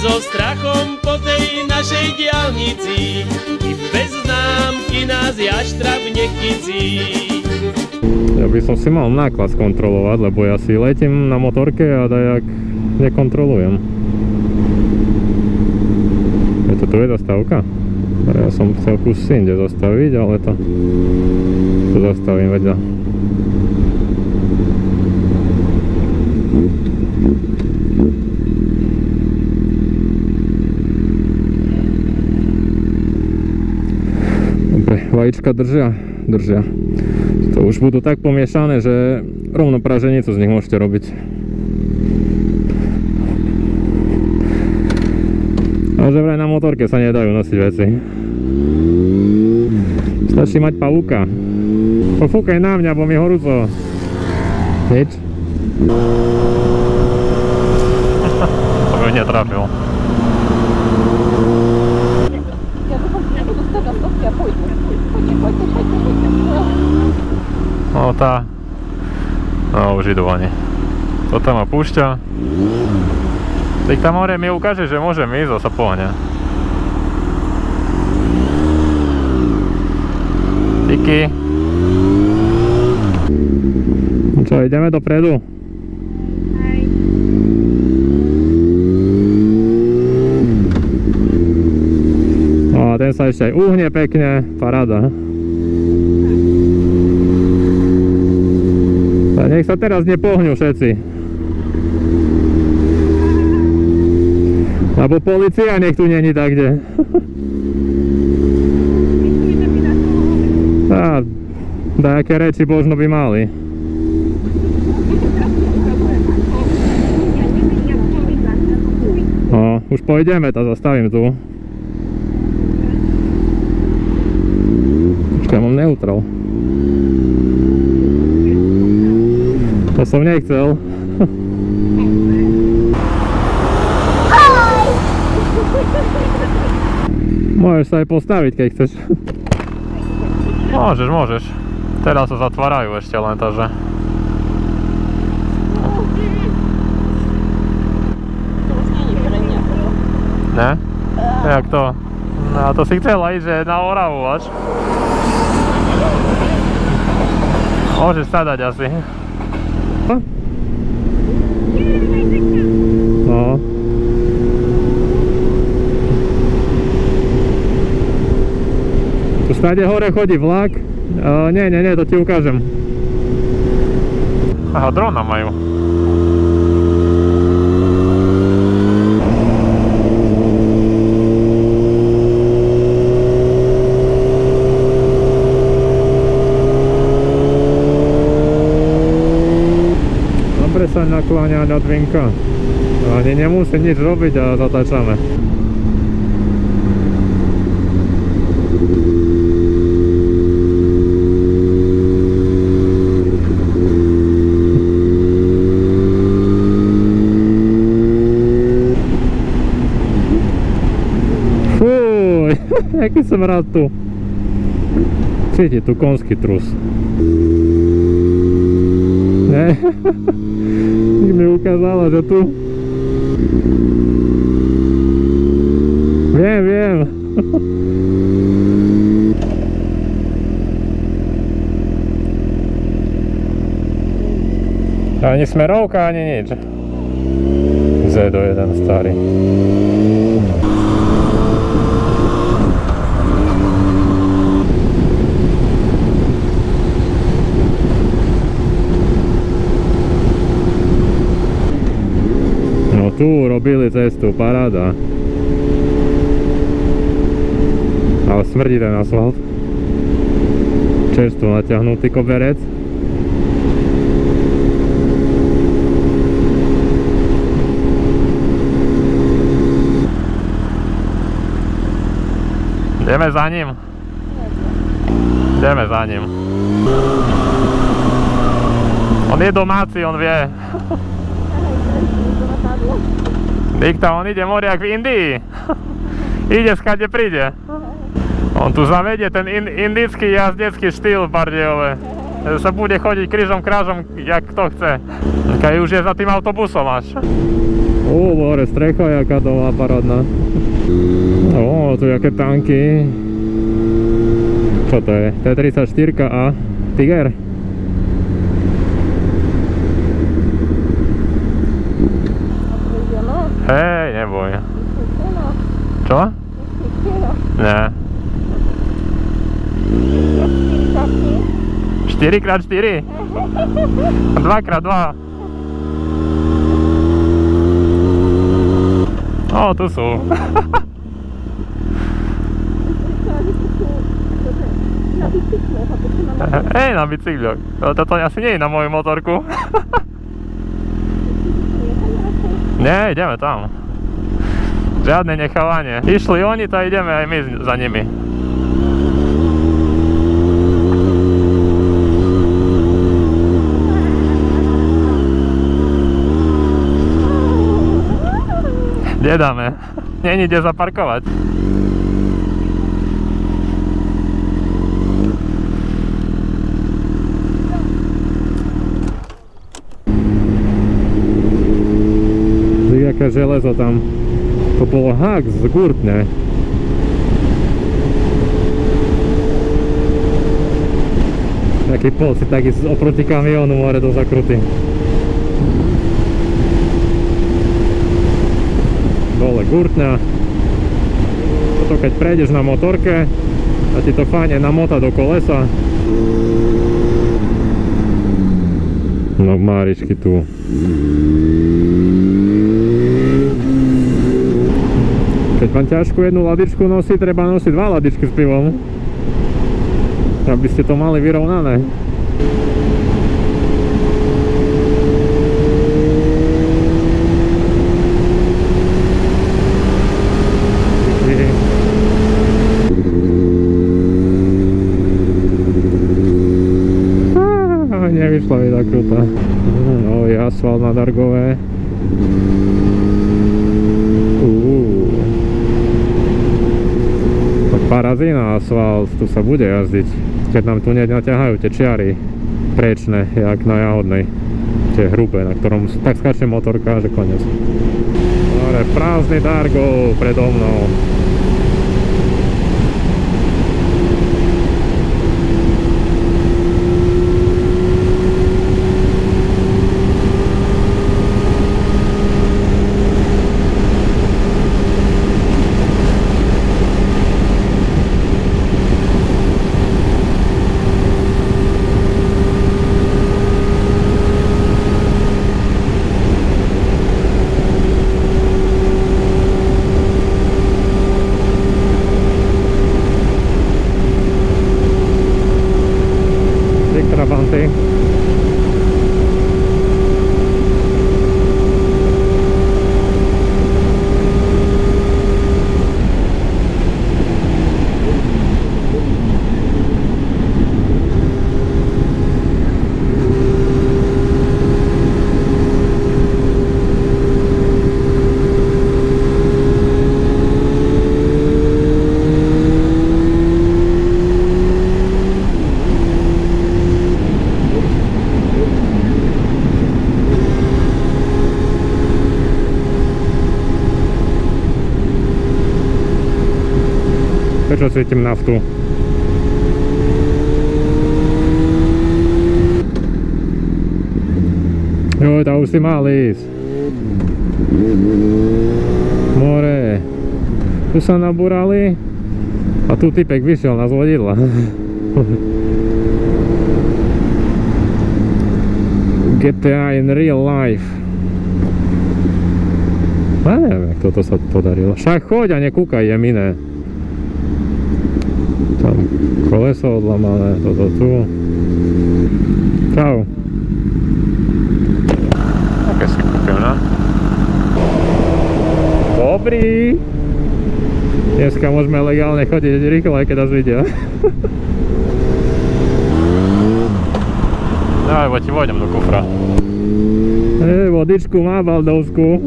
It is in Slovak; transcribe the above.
so strachom po tej našej diaľnici, i bez známky nás jaštrab nechycí. Ja by som si mal náklad skontrolovať, lebo ja si letím na motorke a dajak nekontrolujem. Tu je zastávka? Ja som chcel kus inde zastaviť, ale to zastavím vedľa. Dobre, vajíčka držia. To už budú tak pomiešané, že rovno praženicu z nich môžete robiť. A že vraj na motorke sa nedajú nosiť veci. Stačí mať pavúka. Pofúkaj na mňa, bo mi horúco. Nič. To by netrafil. No tá. No už idú oni. Toto ma púšťa. Teď tam hore mi ukáže, že môžem ísť, sa pohne. Díky. Čo, ideme dopredu? Hej. No a ten sa ešte aj uhne pekne, paráda. Tak nech sa teraz nepohnú všetci. Lebo polícia nech tu není takde. Dajaké reči možno by mali. No, už pôjdeme, to zastavím tu. Počkaj, mám neutral. To som nechcel. Môžeš sa aj postaviť, keď chceš. Môžeš. Teraz sa zatvárajú ešte len, takže... To už nie je pre mňa. Ne? Jak to? No to si chcela ísť, že na Oravu až. Môžeš sa dať asi. No. Tu stáde hore chodí vlak. Nie, to ti ukážem. Aha, drona majú. Dobre sa nakláňa nadvinka. Ani nemusí nič robiť a zatáčame. Jaký som rád tu. Cíti tu konský trus. Ne? Mi ukázala, že tu. Viem. Ani smerovka, ani nič. Z1 starý. Tu robili cestu, paráda. Ale smrdí ten asfalt. Čerstvo natiahnutý koberec. Ideme za ním. On je domáci, on vie. Dikta, on ide moriak v Indii. Ide skade príde. On tu zavedie ten indický jazdecký štýl v Bardejove. Sa bude chodiť krížom krážom, jak kto chce. Keď už je za tým autobusom až. More, strecha jaká doma parádna. Tu jaké tanky. Čo to je? T-34 a Tiger. Hej, neboj. Čo? Ne. 4x4? 2x2. Tu sú. Hej, na bicykloch. Toto asi nie je na moju motorku. Nie, ideme tam. Žiadne nechávanie. Išli oni, to ideme aj my za nimi. Kde dáme? Není kde zaparkovať. Jaké železo tam. To bolo hák z gurtne. Taký pocit, taký oproti kamionu more do zakruty. Dole gurtňa. Toto keď prejdeš na motorke a ti to fajne namota do kolesa. No máričky tu. Keď vám ťažko jednu ladičku nosí, treba nosiť 2 ladičky s pivom, aby ste to mali vyrovnané. Nevyšla mi tá kruta. Nový asfalt na Dargové. Parazína asfalt, tu sa bude jazdiť, keď nám tu nenaťahajú tie čiary prečné, jak na Jahodnej, tie hrubé, na ktorom tak skáče motorka, že koniec. Dobre, prázdny Dargov predo mnou. Trabanty. Prečo cítim naftu? Joj, tam už si mal ísť. More. Tu sa nabúrali a tu typek vyšiel na zvodidla. GTA in real life. Ja neviem, jak toto sa podarilo. Však choď a nekúkaj, je iné. Tam koleso odlamané, toto tu. Čau. Také si kúpim, no? Dobrý. Dneska môžeme legálne chodiť rýchlo, aj keď nás vidia. Daj, bo ti vojdem do kufra. Vodičku má baldovskú.